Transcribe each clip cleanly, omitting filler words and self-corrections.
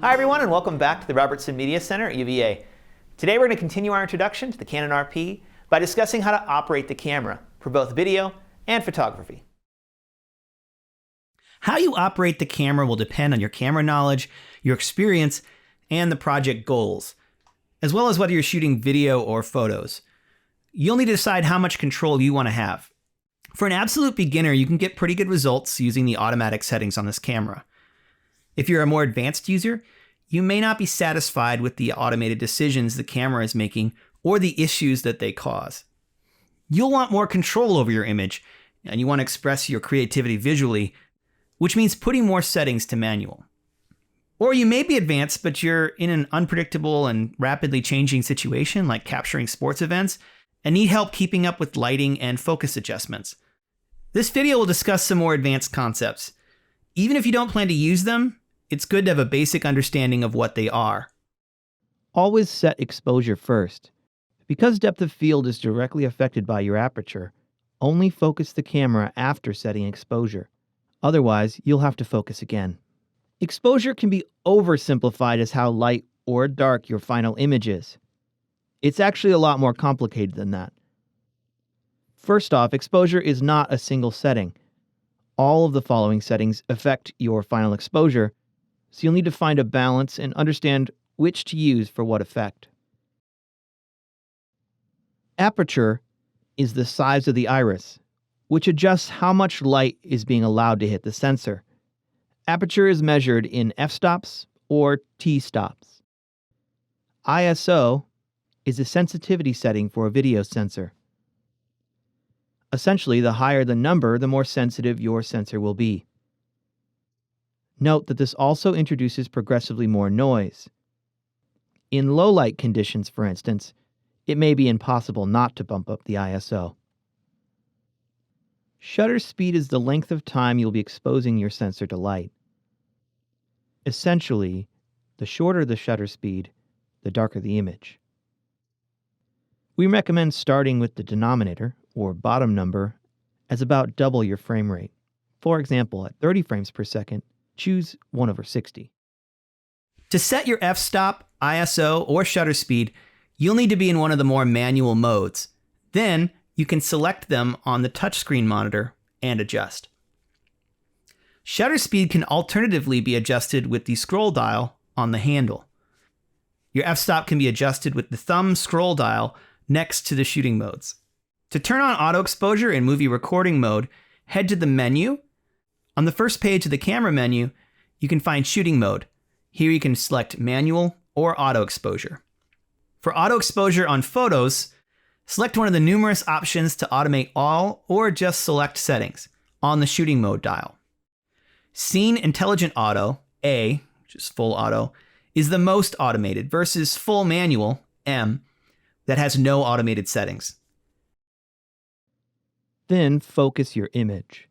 Hi everyone, and welcome back to the Robertson Media Center at UVA. Today we're going to continue our introduction to the Canon RP by discussing how to operate the camera for both video and photography. How you operate the camera will depend on your camera knowledge, your experience, and the project goals, as well as whether you're shooting video or photos. You'll need to decide how much control you want to have. For an absolute beginner, you can get pretty good results using the automatic settings on this camera. If you're a more advanced user, you may not be satisfied with the automated decisions the camera is making or the issues that they cause. You'll want more control over your image, and you want to express your creativity visually, which means putting more settings to manual. Or you may be advanced, but you're in an unpredictable and rapidly changing situation like capturing sports events and need help keeping up with lighting and focus adjustments. This video will discuss some more advanced concepts. Even if you don't plan to use them, it's good to have a basic understanding of what they are. Always set exposure first. Because depth of field is directly affected by your aperture, only focus the camera after setting exposure. Otherwise, you'll have to focus again. Exposure can be oversimplified as how light or dark your final image is. It's actually a lot more complicated than that. First off, exposure is not a single setting. All of the following settings affect your final exposure, so you'll need to find a balance and understand which to use for what effect. Aperture is the size of the iris, which adjusts how much light is being allowed to hit the sensor. Aperture is measured in f-stops or t-stops. ISO is a sensitivity setting for a video sensor. Essentially, the higher the number, the more sensitive your sensor will be. Note that this also introduces progressively more noise. In low light conditions, for instance, it may be impossible not to bump up the ISO. Shutter speed is the length of time you'll be exposing your sensor to light. Essentially, the shorter the shutter speed, the darker the image. We recommend starting with the denominator, or bottom number, as about double your frame rate. For example, at 30 frames per second, choose 1/60. To set your f-stop, ISO, or shutter speed, you'll need to be in one of the more manual modes. Then, you can select them on the touchscreen monitor and adjust. Shutter speed can alternatively be adjusted with the scroll dial on the handle. Your f-stop can be adjusted with the thumb scroll dial next to the shooting modes. To turn on auto exposure in movie recording mode, head to the menu. On the first page of the camera menu, you can find shooting mode. Here you can select manual or auto exposure. For auto exposure on photos, select one of the numerous options to automate all or just select settings on the shooting mode dial. Scene Intelligent Auto, A, which is full auto, is the most automated versus full manual, M, that has no automated settings. Then focus your image.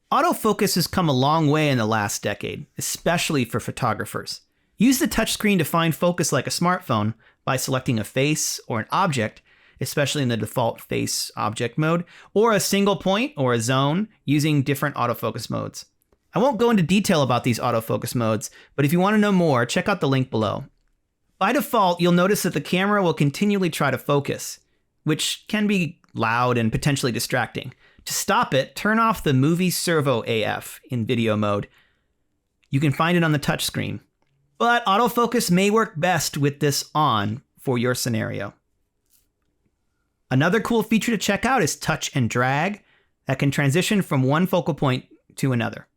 Autofocus has come a long way in the last decade, especially for photographers. Use the touchscreen to find focus like a smartphone by selecting a face or an object, especially in the default face object mode, or a single point or a zone using different autofocus modes. I won't go into detail about these autofocus modes, but if you want to know more, check out the link below. By default, you'll notice that the camera will continually try to focus, which can be loud and potentially distracting. To stop it, turn off the Movie Servo AF in video mode. You can find it on the touchscreen. But autofocus may work best with this on for your scenario. Another cool feature to check out is touch and drag that can transition from one focal point to another.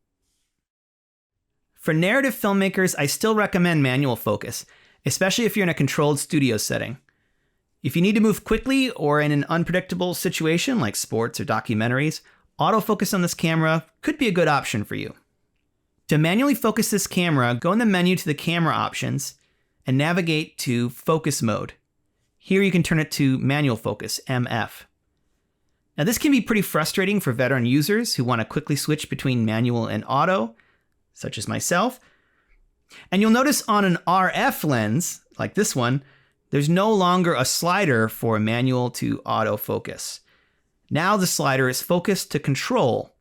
For narrative filmmakers, I still recommend manual focus, especially if you're in a controlled studio setting. If you need to move quickly or in an unpredictable situation like sports or documentaries, autofocus on this camera could be a good option for you. To manually focus this camera, go in the menu to the camera options and navigate to focus mode. Here you can turn it to manual focus, MF. Now this can be pretty frustrating for veteran users who want to quickly switch between manual and auto, such as myself. And you'll notice on an RF lens, like this one, there's no longer a slider for manual to autofocus. Now the slider is focus to control.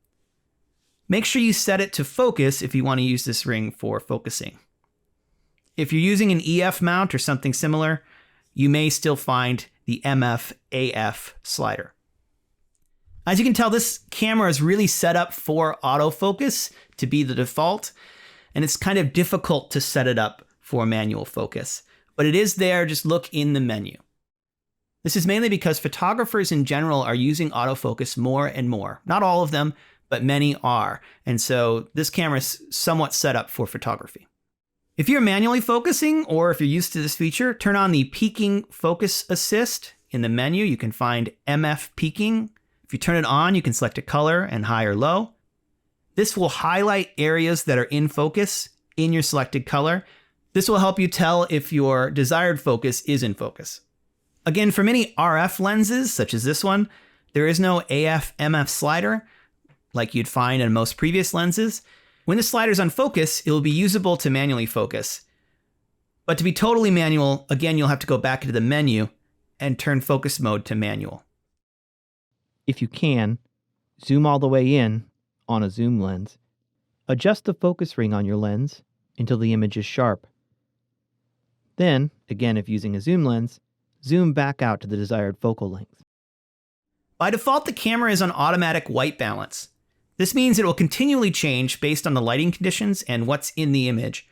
Make sure you set it to focus if you want to use this ring for focusing. If you're using an EF mount or something similar, you may still find the MF-AF slider. As you can tell, this camera is really set up for autofocus to be the default, and it's kind of difficult to set it up for manual focus. But it is there, just look in the menu. This is mainly because photographers in general are using autofocus more and more. Not all of them, but many are. And so this camera is somewhat set up for photography. If you're manually focusing, or if you're used to this feature, turn on the peaking focus assist. In the menu, you can find MF peaking. If you turn it on, you can select a color and high or low. This will highlight areas that are in focus in your selected color. This will help you tell if your desired focus is in focus. Again, for many RF lenses, such as this one, there is no AF-MF slider like you'd find in most previous lenses. When the slider's on focus, it will be usable to manually focus. But to be totally manual, again, you'll have to go back into the menu and turn focus mode to manual. If you can, zoom all the way in on a zoom lens. Adjust the focus ring on your lens until the image is sharp. Then, again, if using a zoom lens, zoom back out to the desired focal length. By default, the camera is on automatic white balance. This means it will continually change based on the lighting conditions and what's in the image.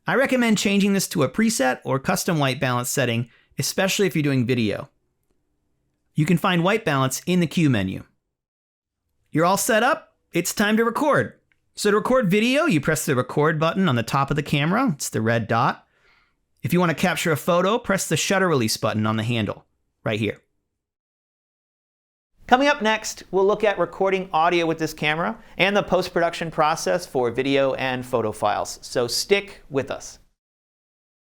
I recommend changing this to a preset or custom white balance setting, especially if you're doing video. You can find white balance in the Q menu. You're all set up? It's time to record. So to record video, you press the record button on the top of the camera. It's the red dot. If you want to capture a photo, press the shutter release button on the handle, right here. Coming up next, we'll look at recording audio with this camera and the post-production process for video and photo files. So stick with us.